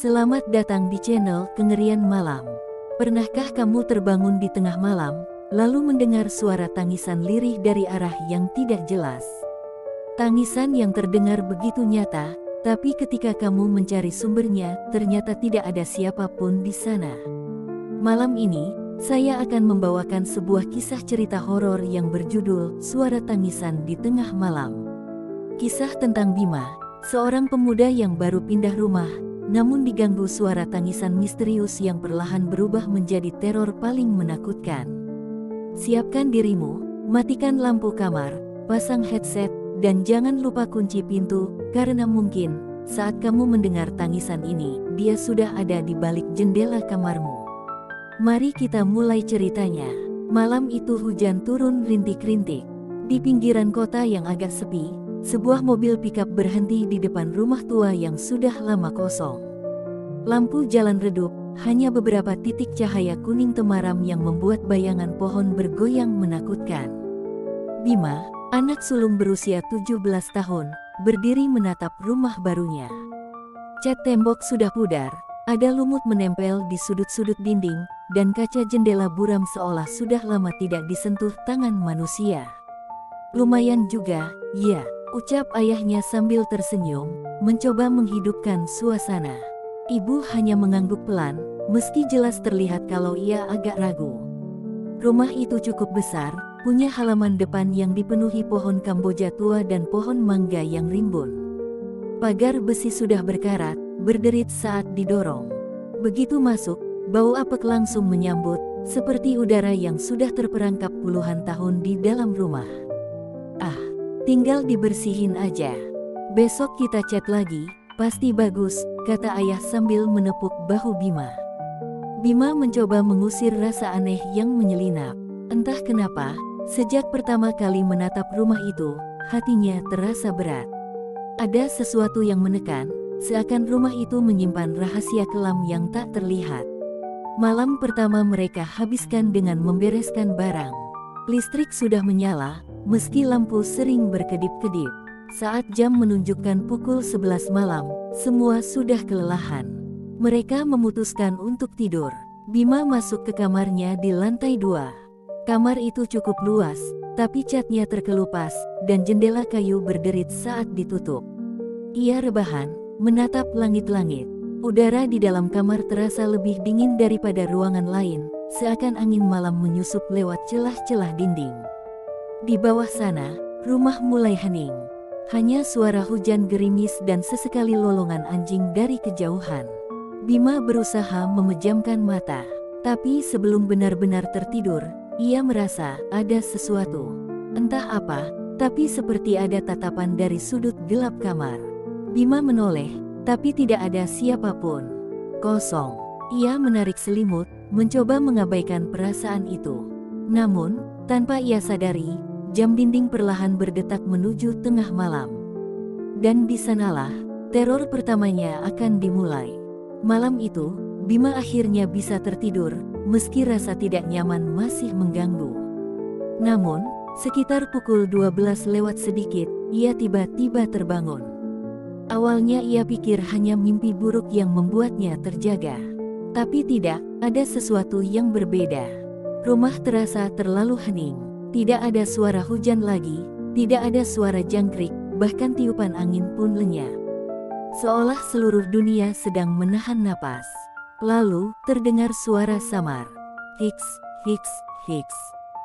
Selamat datang di channel Kengerian Malam. Pernahkah kamu terbangun di tengah malam, lalu mendengar suara tangisan lirih dari arah yang tidak jelas? Tangisan yang terdengar begitu nyata, tapi ketika kamu mencari sumbernya, ternyata tidak ada siapapun di sana. Malam ini, saya akan membawakan sebuah kisah cerita horor yang berjudul Suara Tangisan di Tengah Malam. Kisah tentang Bima, seorang pemuda yang baru pindah rumah, namun diganggu suara tangisan misterius yang perlahan berubah menjadi teror paling menakutkan. Siapkan dirimu, matikan lampu kamar, pasang headset, dan jangan lupa kunci pintu, karena mungkin saat kamu mendengar tangisan ini, dia sudah ada di balik jendela kamarmu. Mari kita mulai ceritanya. Malam itu hujan turun rintik-rintik. Di pinggiran kota yang agak sepi, sebuah mobil pickup berhenti di depan rumah tua yang sudah lama kosong. Lampu jalan redup, hanya beberapa titik cahaya kuning temaram yang membuat bayangan pohon bergoyang menakutkan. Bima, anak sulung berusia 17 tahun, berdiri menatap rumah barunya. Cat tembok sudah pudar, ada lumut menempel di sudut-sudut dinding, dan kaca jendela buram seolah sudah lama tidak disentuh tangan manusia. Lumayan juga, ya, ucap ayahnya sambil tersenyum, mencoba menghidupkan suasana. Ibu hanya mengangguk pelan, meski jelas terlihat kalau ia agak ragu. Rumah itu cukup besar, punya halaman depan yang dipenuhi pohon kamboja tua dan pohon mangga yang rimbun. Pagar besi sudah berkarat, berderit saat didorong. Begitu masuk, bau apek langsung menyambut, seperti udara yang sudah terperangkap puluhan tahun di dalam rumah. Ah, tinggal dibersihin aja. Besok kita cat lagi, pasti bagus, kata ayah sambil menepuk bahu Bima. Bima mencoba mengusir rasa aneh yang menyelinap. Entah kenapa, sejak pertama kali menatap rumah itu, hatinya terasa berat. Ada sesuatu yang menekan, seakan rumah itu menyimpan rahasia kelam yang tak terlihat. Malam pertama mereka habiskan dengan membereskan barang. Listrik sudah menyala, meski lampu sering berkedip-kedip. Saat jam menunjukkan pukul 11 malam, semua sudah kelelahan. Mereka memutuskan untuk tidur. Bima masuk ke kamarnya di lantai 2. Kamar itu cukup luas, tapi catnya terkelupas, dan jendela kayu berderit saat ditutup. Ia rebahan, menatap langit-langit. Udara di dalam kamar terasa lebih dingin daripada ruangan lain, seakan angin malam menyusup lewat celah-celah dinding. Di bawah sana, rumah mulai hening. Hanya suara hujan gerimis dan sesekali lolongan anjing dari kejauhan. Bima berusaha memejamkan mata, tapi sebelum benar-benar tertidur, ia merasa ada sesuatu. Entah apa, tapi seperti ada tatapan dari sudut gelap kamar. Bima menoleh, tapi tidak ada siapapun. Kosong. Ia menarik selimut, mencoba mengabaikan perasaan itu. Namun, tanpa ia sadari, jam dinding perlahan berdetak menuju tengah malam. Dan di sanalah, teror pertamanya akan dimulai. Malam itu, Bima akhirnya bisa tertidur, meski rasa tidak nyaman masih mengganggu. Namun, sekitar pukul 12 lewat sedikit, ia tiba-tiba terbangun. Awalnya ia pikir hanya mimpi buruk yang membuatnya terjaga. Tapi tidak, ada sesuatu yang berbeda. Rumah terasa terlalu hening. Tidak ada suara hujan lagi, tidak ada suara jangkrik, bahkan tiupan angin pun lenyap. Seolah seluruh dunia sedang menahan napas. Lalu, terdengar suara samar. Hiks, hiks, hiks.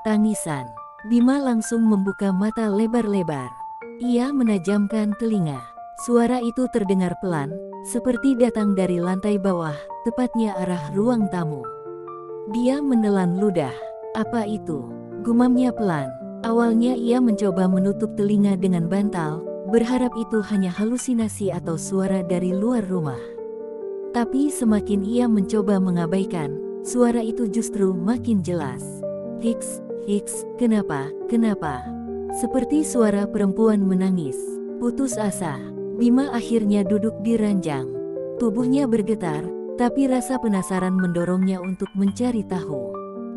Tangisan. Bima langsung membuka mata lebar-lebar. Ia menajamkan telinga. Suara itu terdengar pelan, seperti datang dari lantai bawah, tepatnya arah ruang tamu. Dia menelan ludah. Apa itu? Gumamnya pelan. Awalnya ia mencoba menutup telinga dengan bantal, berharap itu hanya halusinasi atau suara dari luar rumah. Tapi semakin ia mencoba mengabaikan, suara itu justru makin jelas. Hiks, hiks, kenapa, kenapa? Seperti suara perempuan menangis. Putus asa, Bima akhirnya duduk di ranjang. Tubuhnya bergetar, tapi rasa penasaran mendorongnya untuk mencari tahu.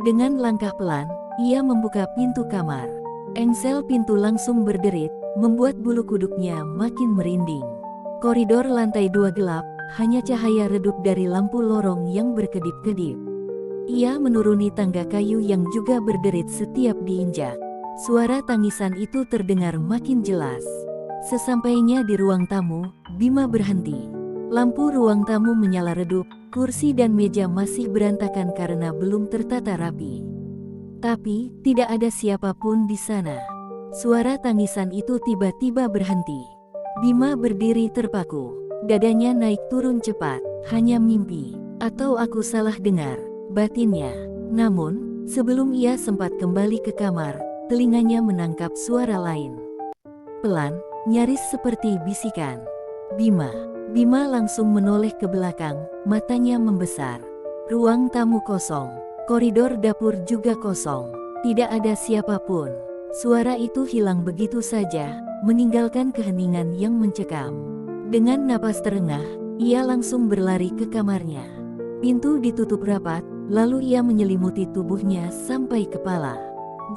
Dengan langkah pelan, ia membuka pintu kamar. Engsel pintu langsung berderit, membuat bulu kuduknya makin merinding. Koridor lantai 2 gelap, hanya cahaya redup dari lampu lorong yang berkedip-kedip. Ia menuruni tangga kayu yang juga berderit setiap diinjak. Suara tangisan itu terdengar makin jelas. Sesampainya di ruang tamu, Bima berhenti. Lampu ruang tamu menyala redup, kursi dan meja masih berantakan karena belum tertata rapi. Tapi, tidak ada siapapun di sana. Suara tangisan itu tiba-tiba berhenti. Bima berdiri terpaku. Dadanya naik turun cepat. Hanya mimpi. Atau aku salah dengar, batinnya. Namun, sebelum ia sempat kembali ke kamar, telinganya menangkap suara lain. Pelan, nyaris seperti bisikan. Bima. Bima langsung menoleh ke belakang, matanya membesar. Ruang tamu kosong. Koridor dapur juga kosong. Tidak ada siapapun. Suara itu hilang begitu saja, meninggalkan keheningan yang mencekam. Dengan napas terengah, ia langsung berlari ke kamarnya. Pintu ditutup rapat, lalu ia menyelimuti tubuhnya sampai kepala.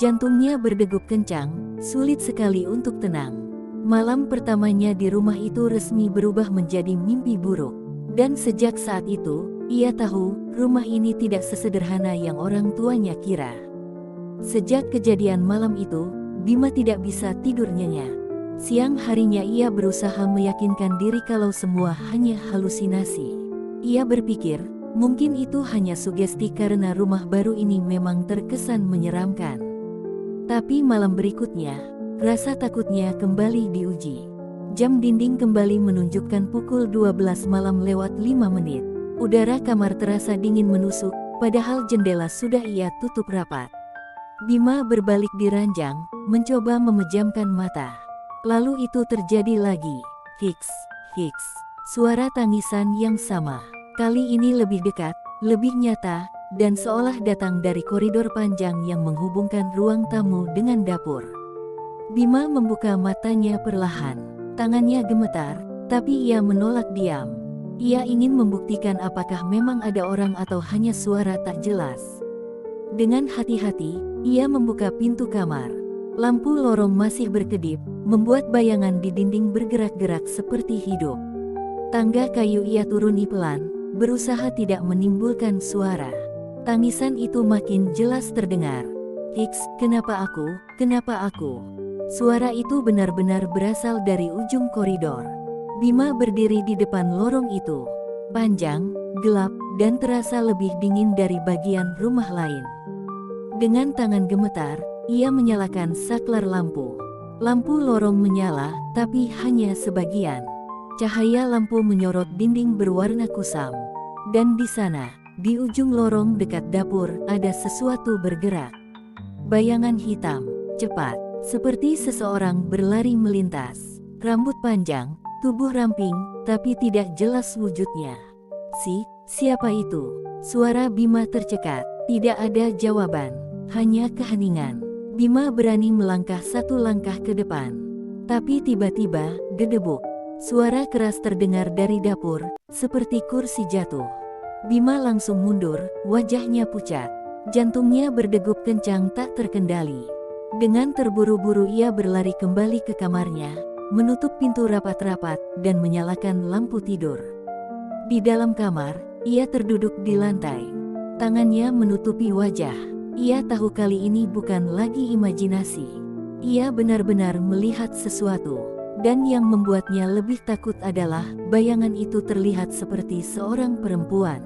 Jantungnya berdegup kencang, sulit sekali untuk tenang. Malam pertamanya di rumah itu resmi berubah menjadi mimpi buruk. Dan sejak saat itu, ia tahu rumah ini tidak sesederhana yang orang tuanya kira. Sejak kejadian malam itu, Bima tidak bisa tidur nyenyak. Siang harinya ia berusaha meyakinkan diri kalau semua hanya halusinasi. Ia berpikir, mungkin itu hanya sugesti karena rumah baru ini memang terkesan menyeramkan. Tapi malam berikutnya, rasa takutnya kembali diuji. Jam dinding kembali menunjukkan pukul 12 malam lewat 5 menit. Udara kamar terasa dingin menusuk, padahal jendela sudah ia tutup rapat. Bima berbalik di ranjang, mencoba memejamkan mata. Lalu itu terjadi lagi. Hiks, hiks. Suara tangisan yang sama. Kali ini lebih dekat, lebih nyata, dan seolah datang dari koridor panjang yang menghubungkan ruang tamu dengan dapur. Bima membuka matanya perlahan. Tangannya gemetar, tapi ia menolak diam. Ia ingin membuktikan apakah memang ada orang atau hanya suara tak jelas. Dengan hati-hati, ia membuka pintu kamar. Lampu lorong masih berkedip, membuat bayangan di dinding bergerak-gerak seperti hidup. Tangga kayu ia turuni pelan, berusaha tidak menimbulkan suara. Tangisan itu makin jelas terdengar. Hiks, kenapa aku, kenapa aku? Suara itu benar-benar berasal dari ujung koridor. Bima berdiri di depan lorong itu. Panjang, gelap, dan terasa lebih dingin dari bagian rumah lain. Dengan tangan gemetar, ia menyalakan saklar lampu. Lampu lorong menyala, tapi hanya sebagian. Cahaya lampu menyorot dinding berwarna kusam. Dan di sana, di ujung lorong dekat dapur, ada sesuatu bergerak. Bayangan hitam, cepat, seperti seseorang berlari melintas. Rambut panjang, tubuh ramping, tapi tidak jelas wujudnya. Siapa itu? Suara Bima tercekat. Tidak ada jawaban, hanya keheningan. Bima berani melangkah satu langkah ke depan. Tapi tiba-tiba, gedebuk. Suara keras terdengar dari dapur, seperti kursi jatuh. Bima langsung mundur, wajahnya pucat. Jantungnya berdegup kencang tak terkendali. Dengan terburu-buru ia berlari kembali ke kamarnya, menutup pintu rapat-rapat, dan menyalakan lampu tidur. Di dalam kamar, ia terduduk di lantai. Tangannya menutupi wajah. Ia tahu kali ini bukan lagi imajinasi. Ia benar-benar melihat sesuatu. Dan yang membuatnya lebih takut adalah, bayangan itu terlihat seperti seorang perempuan.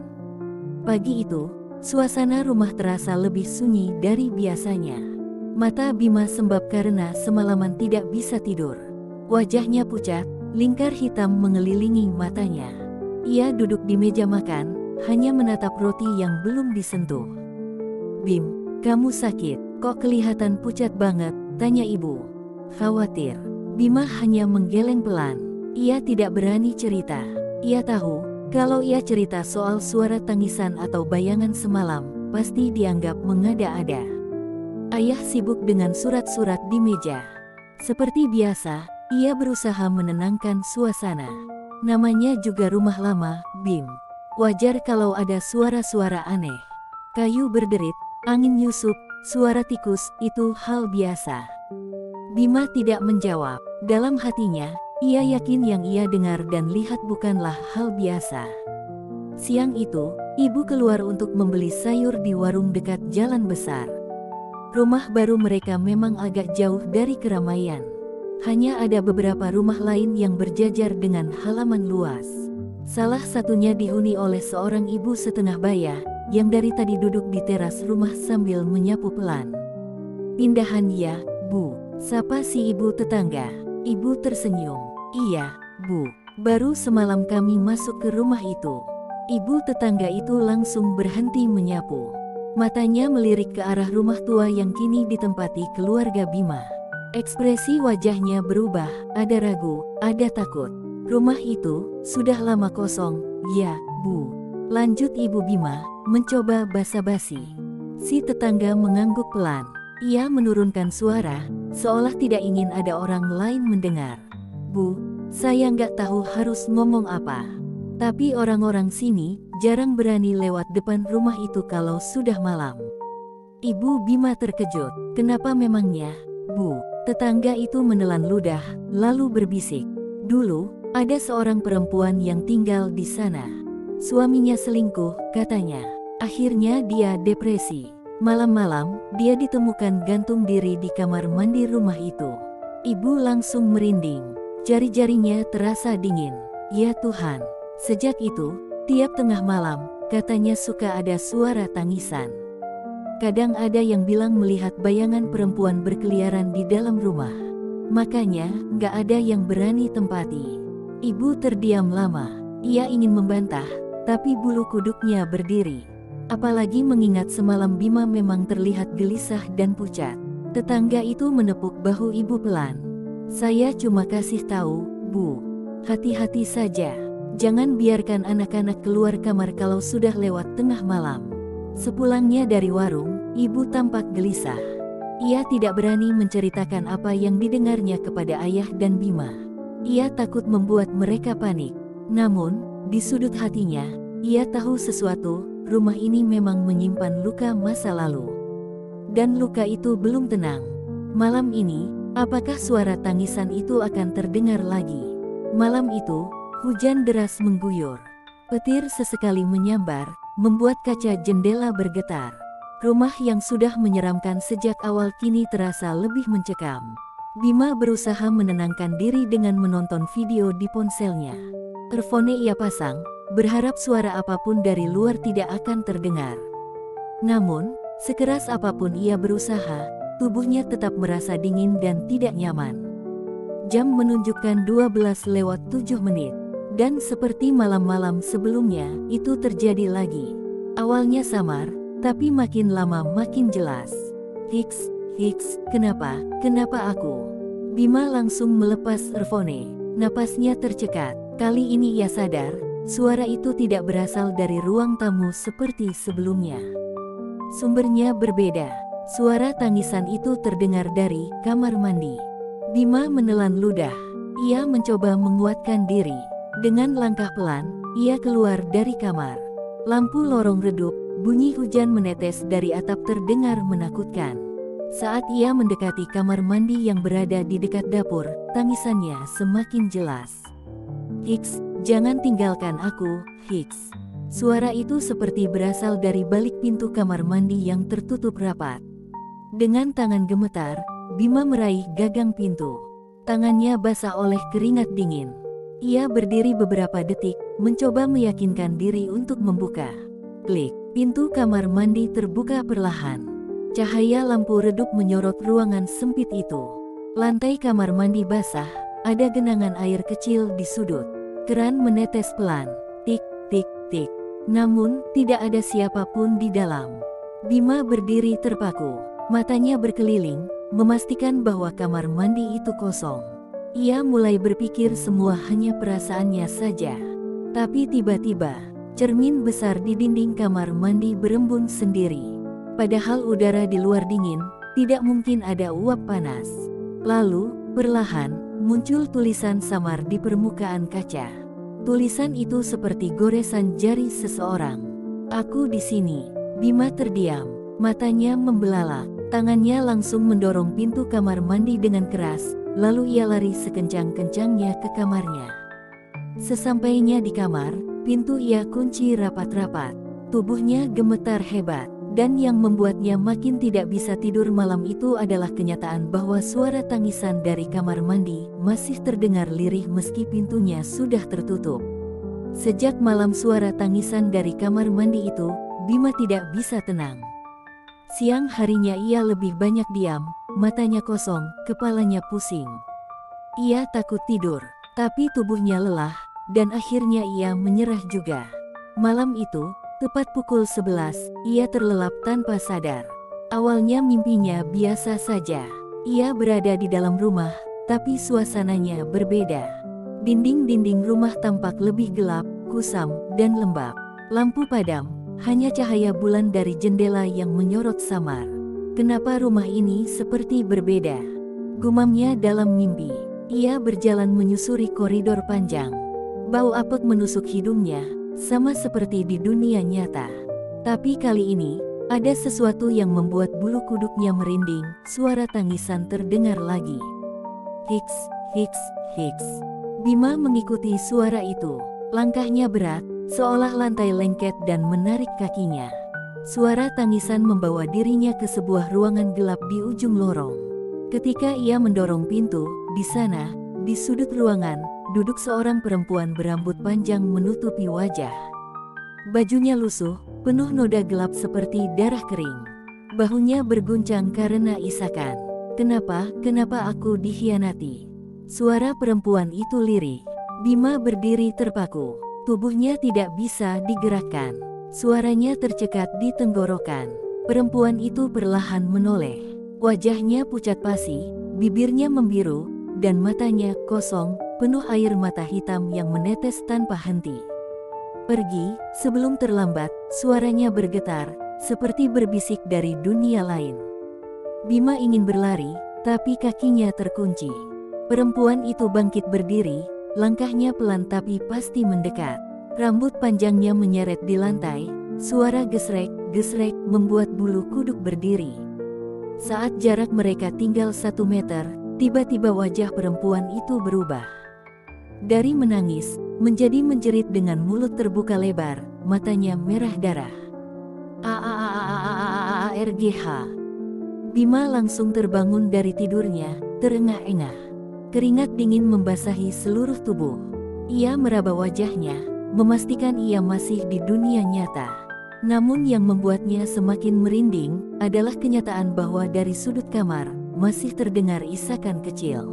Pagi itu, suasana rumah terasa lebih sunyi dari biasanya. Mata Bima sembab karena semalaman tidak bisa tidur. Wajahnya pucat, lingkar hitam mengelilingi matanya. Ia duduk di meja makan, hanya menatap roti yang belum disentuh. "Bim, kamu sakit, kok kelihatan pucat banget?" tanya ibu. Khawatir. Bima hanya menggeleng pelan. Ia tidak berani cerita. Ia tahu, kalau ia cerita soal suara tangisan atau bayangan semalam, pasti dianggap mengada-ada. Ayah sibuk dengan surat-surat di meja. Seperti biasa, ia berusaha menenangkan suasana. Namanya juga rumah lama, Bim. Wajar kalau ada suara-suara aneh. Kayu berderit, angin nyusup, suara tikus, itu hal biasa. Bima tidak menjawab. Dalam hatinya, Ia yakin yang ia dengar dan lihat bukanlah hal biasa. Siang itu, ibu keluar untuk membeli sayur di warung dekat jalan besar. Rumah baru mereka memang agak jauh dari keramaian. Hanya ada beberapa rumah lain yang berjajar dengan halaman luas. Salah satunya dihuni oleh seorang ibu setengah baya, yang dari tadi duduk di teras rumah sambil menyapu pelan. "Pindahan ya, Bu," sapa si ibu tetangga. Ibu tersenyum. "Iya, Bu. Baru semalam kami masuk ke rumah itu." Ibu tetangga itu langsung berhenti menyapu. Matanya melirik ke arah rumah tua yang kini ditempati keluarga Bima. Ekspresi wajahnya berubah, ada ragu, ada takut. "Rumah itu sudah lama kosong, ya, Bu," lanjut Ibu Bima, mencoba basa-basi. Si tetangga mengangguk pelan. Ia menurunkan suara, seolah tidak ingin ada orang lain mendengar. "Bu, saya nggak tahu harus ngomong apa. Tapi orang-orang sini jarang berani lewat depan rumah itu kalau sudah malam." Ibu Bima terkejut. "Kenapa memangnya, Bu?" Tetangga itu menelan ludah, lalu berbisik. "Dulu, ada seorang perempuan yang tinggal di sana. Suaminya selingkuh, katanya. Akhirnya dia depresi. Malam-malam, dia ditemukan gantung diri di kamar mandi rumah itu." Ibu langsung merinding. Jari-jarinya terasa dingin. "Ya Tuhan." Sejak itu, tiap tengah malam, katanya suka ada suara tangisan. Kadang ada yang bilang melihat bayangan perempuan berkeliaran di dalam rumah. Makanya, nggak ada yang berani tempati. Ibu terdiam lama. Ia ingin membantah, tapi bulu kuduknya berdiri. Apalagi mengingat semalam Bima memang terlihat gelisah dan pucat. Tetangga itu menepuk bahu ibu pelan. "Saya cuma kasih tahu, Bu. Hati-hati saja. Jangan biarkan anak-anak keluar kamar kalau sudah lewat tengah malam." Sepulangnya dari warung, ibu tampak gelisah. Ia tidak berani menceritakan apa yang didengarnya kepada ayah dan Bima. Ia takut membuat mereka panik. Namun, di sudut hatinya, ia tahu sesuatu, rumah ini memang menyimpan luka masa lalu. Dan luka itu belum tenang. Malam ini, apakah suara tangisan itu akan terdengar lagi? Malam itu, hujan deras mengguyur. Petir sesekali menyambar, membuat kaca jendela bergetar. Rumah yang sudah menyeramkan sejak awal kini terasa lebih mencekam. Bima berusaha menenangkan diri dengan menonton video di ponselnya. Earphone ia pasang, berharap suara apapun dari luar tidak akan terdengar. Namun, sekeras apapun ia berusaha, tubuhnya tetap merasa dingin dan tidak nyaman. Jam menunjukkan 12:07. Dan seperti malam-malam sebelumnya, itu terjadi lagi. Awalnya samar, tapi makin lama makin jelas. Hiks, kenapa aku?" Bima langsung melepas earphone. Napasnya tercekat. Kali ini ia sadar, suara itu tidak berasal dari ruang tamu seperti sebelumnya. Sumbernya berbeda. Suara tangisan itu terdengar dari kamar mandi. Bima menelan ludah. Ia mencoba menguatkan diri. Dengan langkah pelan, ia keluar dari kamar. Lampu lorong redup, bunyi hujan menetes dari atap terdengar menakutkan. Saat ia mendekati kamar mandi yang berada di dekat dapur, tangisannya semakin jelas. "Hiks, jangan tinggalkan aku, Hiks." Suara itu seperti berasal dari balik pintu kamar mandi yang tertutup rapat. Dengan tangan gemetar, Bima meraih gagang pintu. Tangannya basah oleh keringat dingin. Ia berdiri beberapa detik, mencoba meyakinkan diri untuk membuka. Klik, pintu kamar mandi terbuka perlahan. Cahaya lampu redup menyorot ruangan sempit itu. Lantai kamar mandi basah, ada genangan air kecil di sudut. Keran menetes pelan, tik, tik, tik. Namun, tidak ada siapapun di dalam. Bima berdiri terpaku, matanya berkeliling, memastikan bahwa kamar mandi itu kosong. Ia mulai berpikir semua hanya perasaannya saja. Tapi tiba-tiba, cermin besar di dinding kamar mandi berembun sendiri. Padahal udara di luar dingin, tidak mungkin ada uap panas. Lalu, perlahan, muncul tulisan samar di permukaan kaca. Tulisan itu seperti goresan jari seseorang. "Aku di sini." Bima terdiam, matanya membelalak. Tangannya langsung mendorong pintu kamar mandi dengan keras, lalu ia lari sekencang-kencangnya ke kamarnya. Sesampainya di kamar, pintu ia kunci rapat-rapat. Tubuhnya gemetar hebat, dan yang membuatnya makin tidak bisa tidur malam itu adalah kenyataan bahwa suara tangisan dari kamar mandi masih terdengar lirih meski pintunya sudah tertutup. Sejak malam suara tangisan dari kamar mandi itu, Bima tidak bisa tenang. Siang harinya ia lebih banyak diam, matanya kosong, kepalanya pusing. Ia takut tidur, tapi tubuhnya lelah, dan akhirnya ia menyerah juga. Malam itu, tepat pukul 11, ia terlelap tanpa sadar. Awalnya mimpinya biasa saja. Ia berada di dalam rumah, tapi suasananya berbeda. Dinding-dinding rumah tampak lebih gelap, kusam, dan lembab. Lampu padam, hanya cahaya bulan dari jendela yang menyorot samar. Kenapa rumah ini seperti berbeda? Gumamnya dalam mimpi. Ia berjalan menyusuri koridor panjang. Bau apek menusuk hidungnya, sama seperti di dunia nyata. Tapi kali ini, ada sesuatu yang membuat bulu kuduknya merinding. Suara tangisan terdengar lagi. Hiks, hiks, hiks. Bima mengikuti suara itu. Langkahnya berat, seolah lantai lengket dan menarik kakinya. Suara tangisan membawa dirinya ke sebuah ruangan gelap di ujung lorong. Ketika ia mendorong pintu, di sana, di sudut ruangan, duduk seorang perempuan berambut panjang menutupi wajah. Bajunya lusuh, penuh noda gelap seperti darah kering. Bahunya berguncang karena isakan. Kenapa aku dikhianati? Suara perempuan itu lirih. Bima berdiri terpaku. Tubuhnya tidak bisa digerakkan. Suaranya tercekat di tenggorokan. Perempuan itu perlahan menoleh. Wajahnya pucat pasi, bibirnya membiru, dan matanya kosong, penuh air mata hitam yang menetes tanpa henti. Pergi, sebelum terlambat, suaranya bergetar, seperti berbisik dari dunia lain. Bima ingin berlari, tapi kakinya terkunci. Perempuan itu bangkit berdiri, langkahnya pelan tapi pasti mendekat. Rambut panjangnya menyeret di lantai, suara gesrek-gesrek membuat bulu kuduk berdiri. Saat jarak mereka tinggal 1 meter, tiba-tiba wajah perempuan itu berubah. Dari menangis, menjadi menjerit dengan mulut terbuka lebar, matanya merah darah. ARGH. Bima langsung terbangun dari tidurnya, terengah-engah. Keringat dingin membasahi seluruh tubuh. Ia meraba wajahnya, memastikan ia masih di dunia nyata. Namun yang membuatnya semakin merinding, adalah kenyataan bahwa dari sudut kamar, masih terdengar isakan kecil.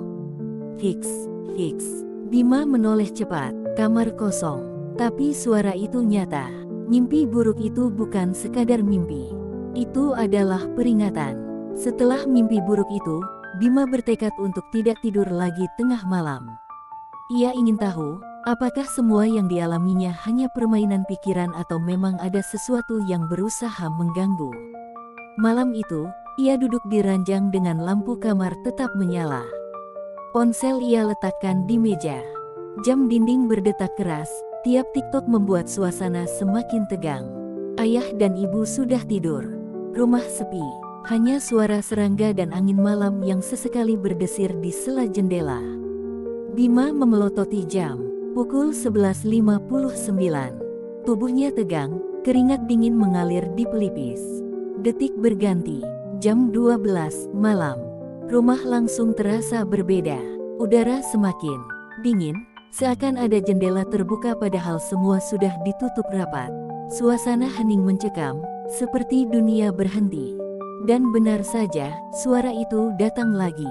Hiks, hiks. Bima menoleh cepat, kamar kosong. Tapi suara itu nyata. Mimpi buruk itu bukan sekadar mimpi. Itu adalah peringatan. Setelah mimpi buruk itu, Bima bertekad untuk tidak tidur lagi tengah malam. Ia ingin tahu, apakah semua yang dialaminya hanya permainan pikiran atau memang ada sesuatu yang berusaha mengganggu. Malam itu, ia duduk di ranjang dengan lampu kamar tetap menyala. Ponsel ia letakkan di meja. Jam dinding berdetak keras, tiap tiktok membuat suasana semakin tegang. Ayah dan ibu sudah tidur. Rumah sepi, hanya suara serangga dan angin malam yang sesekali berdesir di sela jendela. Bima memelototi jam. Pukul 11.59. Tubuhnya tegang, keringat dingin mengalir di pelipis. Detik berganti, jam 12 malam. Rumah langsung terasa berbeda. Udara semakin dingin, seakan ada jendela terbuka padahal semua sudah ditutup rapat. Suasana hening mencekam, seperti dunia berhenti. Dan benar saja, suara itu datang lagi.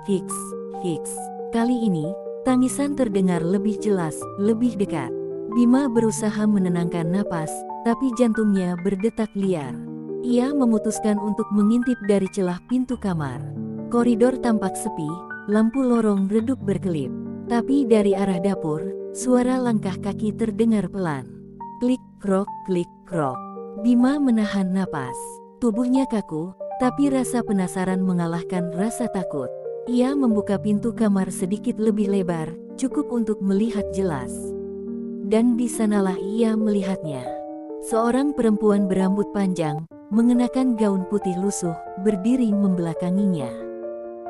Hiks, hiks. Kali ini, tangisan terdengar lebih jelas, lebih dekat. Bima berusaha menenangkan napas, tapi jantungnya berdetak liar. Ia memutuskan untuk mengintip dari celah pintu kamar. Koridor tampak sepi, lampu lorong redup berkelip. Tapi dari arah dapur, suara langkah kaki terdengar pelan. Klik, krok, klik, krok. Bima menahan napas. Tubuhnya kaku, tapi rasa penasaran mengalahkan rasa takut. Ia membuka pintu kamar sedikit lebih lebar, cukup untuk melihat jelas. Dan di sanalah ia melihatnya. Seorang perempuan berambut panjang, mengenakan gaun putih lusuh, berdiri membelakanginya.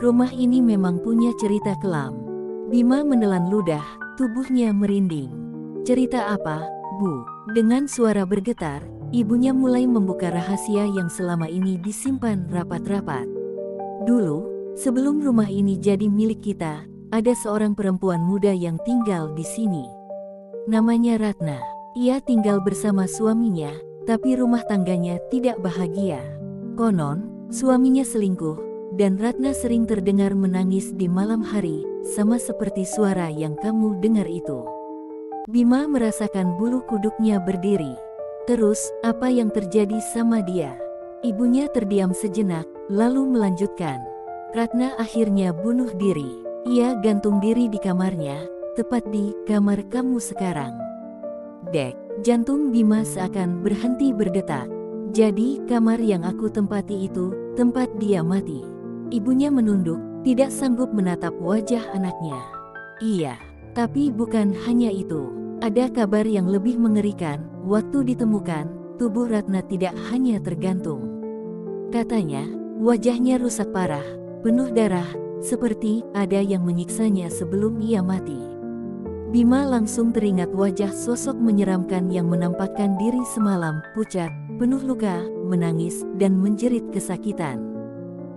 Rumah ini memang punya cerita kelam. Bima menelan ludah, tubuhnya merinding. Cerita apa, Bu? Dengan suara bergetar, ibunya mulai membuka rahasia yang selama ini disimpan rapat-rapat. Dulu, sebelum rumah ini jadi milik kita, ada seorang perempuan muda yang tinggal di sini. Namanya Ratna. Ia tinggal bersama suaminya, tapi rumah tangganya tidak bahagia. Konon, suaminya selingkuh, dan Ratna sering terdengar menangis di malam hari, sama seperti suara yang kamu dengar itu. Bima merasakan bulu kuduknya berdiri. Terus, apa yang terjadi sama dia? Ibunya terdiam sejenak, lalu melanjutkan. Ratna akhirnya bunuh diri. Ia gantung diri di kamarnya, tepat di kamar kamu sekarang. Dek, jantung Bima seakan berhenti berdetak. Jadi, kamar yang aku tempati itu, tempat dia mati. Ibunya menunduk, tidak sanggup menatap wajah anaknya. Iya, tapi bukan hanya itu. Ada kabar yang lebih mengerikan. Waktu ditemukan, tubuh Ratna tidak hanya tergantung. Katanya, wajahnya rusak parah, penuh darah, seperti ada yang menyiksanya sebelum ia mati. Bima langsung teringat wajah sosok menyeramkan yang menampakkan diri semalam, pucat, penuh luka, menangis, dan menjerit kesakitan.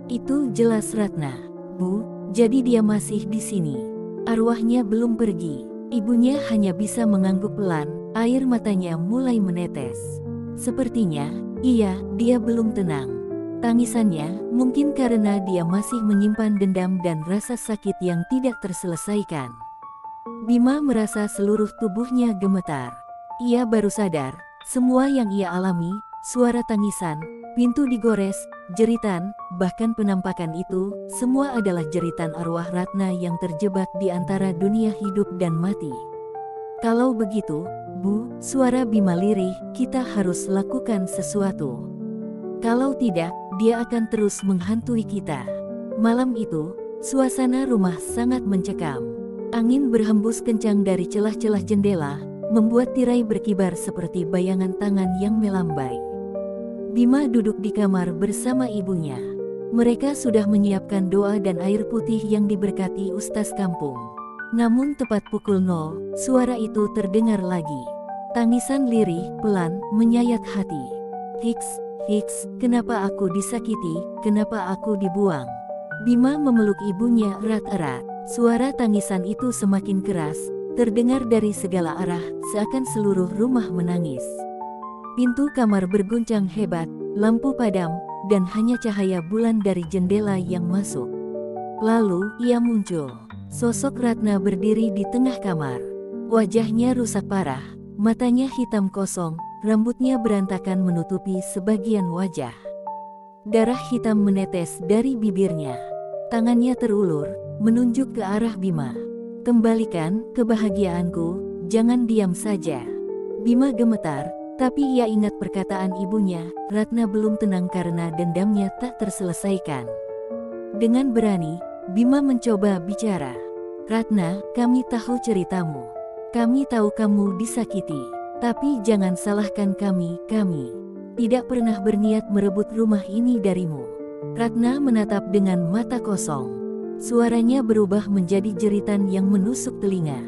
Itu jelas Ratna, Bu, jadi dia masih di sini. Arwahnya belum pergi. Ibunya hanya bisa mengangguk pelan, air matanya mulai menetes. Sepertinya, dia belum tenang. Tangisannya, mungkin karena dia masih menyimpan dendam dan rasa sakit yang tidak terselesaikan. Bima merasa seluruh tubuhnya gemetar. Ia baru sadar, semua yang ia alami, suara tangisan, pintu digores, jeritan, bahkan penampakan itu, semua adalah jeritan arwah Ratna yang terjebak di antara dunia hidup dan mati. Kalau begitu, Bu, suara Bima lirih, kita harus lakukan sesuatu. Kalau tidak, dia akan terus menghantui kita. Malam itu, suasana rumah sangat mencekam. Angin berhembus kencang dari celah-celah jendela, membuat tirai berkibar seperti bayangan tangan yang melambai. Bima duduk di kamar bersama ibunya. Mereka sudah menyiapkan doa dan air putih yang diberkati ustaz kampung. Namun tepat pukul 0, suara itu terdengar lagi. Tangisan lirih, pelan, menyayat hati. Hiks, kenapa aku disakiti, kenapa aku dibuang? Bima memeluk ibunya erat-erat. Suara tangisan itu semakin keras, terdengar dari segala arah, seakan seluruh rumah menangis. Pintu kamar berguncang hebat, lampu padam, dan hanya cahaya bulan dari jendela yang masuk. Lalu, ia muncul. Sosok Ratna berdiri di tengah kamar. Wajahnya rusak parah, matanya hitam kosong, rambutnya berantakan menutupi sebagian wajah. Darah hitam menetes dari bibirnya. Tangannya terulur, menunjuk ke arah Bima. Kembalikan kebahagiaanku, jangan diam saja. Bima gemetar. Tapi ia ingat perkataan ibunya, Ratna belum tenang karena dendamnya tak terselesaikan. Dengan berani, Bima mencoba bicara. Ratna, kami tahu ceritamu. Kami tahu kamu disakiti. Tapi jangan salahkan kami tidak pernah berniat merebut rumah ini darimu. Ratna menatap dengan mata kosong. Suaranya berubah menjadi jeritan yang menusuk telinga.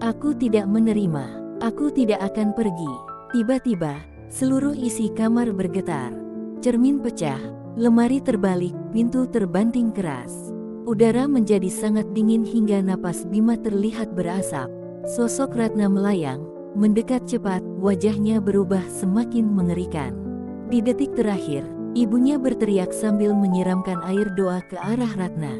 Aku tidak menerima, aku tidak akan pergi. Tiba-tiba, seluruh isi kamar bergetar. Cermin pecah, lemari terbalik, pintu terbanting keras. Udara menjadi sangat dingin hingga napas Bima terlihat berasap. Sosok Ratna melayang, mendekat cepat, wajahnya berubah semakin mengerikan. Di detik terakhir, ibunya berteriak sambil menyiramkan air doa ke arah Ratna.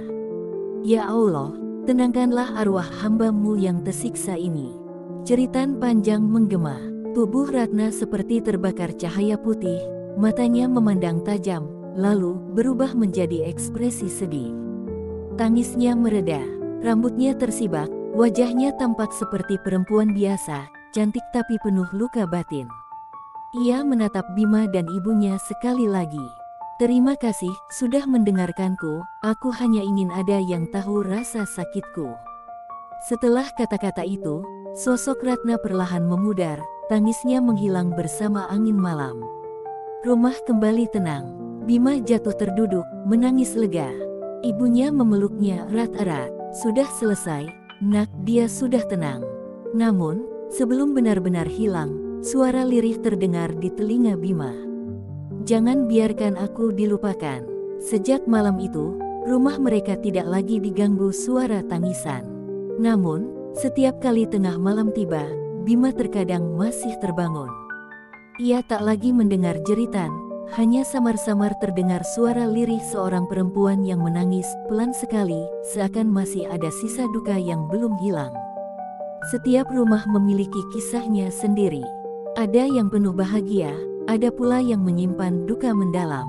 Ya Allah, tenangkanlah arwah hamba-Mu yang tersiksa ini. Jeritan panjang menggema. Tubuh Ratna seperti terbakar cahaya putih, matanya memandang tajam, lalu berubah menjadi ekspresi sedih. Tangisnya mereda, rambutnya tersibak, wajahnya tampak seperti perempuan biasa, cantik tapi penuh luka batin. Ia menatap Bima dan ibunya sekali lagi. Terima kasih sudah mendengarkanku, aku hanya ingin ada yang tahu rasa sakitku. Setelah kata-kata itu, sosok Ratna perlahan memudar. Tangisnya menghilang bersama angin malam. Rumah kembali tenang. Bima jatuh terduduk, menangis lega. Ibunya memeluknya erat-erat. Sudah selesai, nak, dia sudah tenang. Namun, sebelum benar-benar hilang, suara lirih terdengar di telinga Bima. Jangan biarkan aku dilupakan. Sejak malam itu, rumah mereka tidak lagi diganggu suara tangisan. Namun, setiap kali tengah malam tiba, Bima terkadang masih terbangun. Ia tak lagi mendengar jeritan, hanya samar-samar terdengar suara lirih seorang perempuan yang menangis pelan sekali, seakan masih ada sisa duka yang belum hilang. Setiap rumah memiliki kisahnya sendiri. Ada yang penuh bahagia, ada pula yang menyimpan duka mendalam.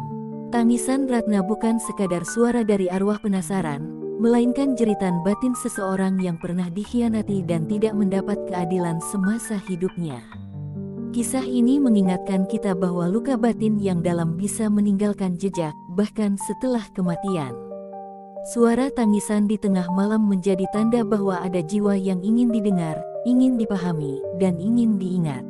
Tangisan Ratna bukan sekadar suara dari arwah penasaran, melainkan jeritan batin seseorang yang pernah dikhianati dan tidak mendapat keadilan semasa hidupnya. Kisah ini mengingatkan kita bahwa luka batin yang dalam bisa meninggalkan jejak, bahkan setelah kematian. Suara tangisan di tengah malam menjadi tanda bahwa ada jiwa yang ingin didengar, ingin dipahami, dan ingin diingat.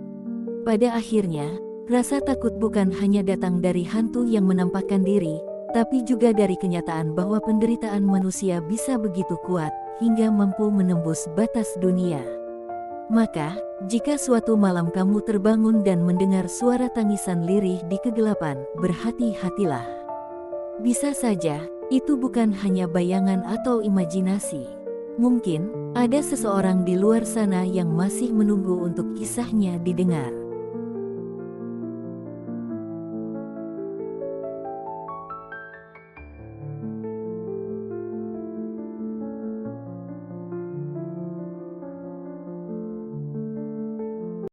Pada akhirnya, rasa takut bukan hanya datang dari hantu yang menampakkan diri, tapi juga dari kenyataan bahwa penderitaan manusia bisa begitu kuat, hingga mampu menembus batas dunia. Maka, jika suatu malam kamu terbangun dan mendengar suara tangisan lirih di kegelapan, berhati-hatilah. Bisa saja, itu bukan hanya bayangan atau imajinasi. Mungkin, ada seseorang di luar sana yang masih menunggu untuk kisahnya didengar.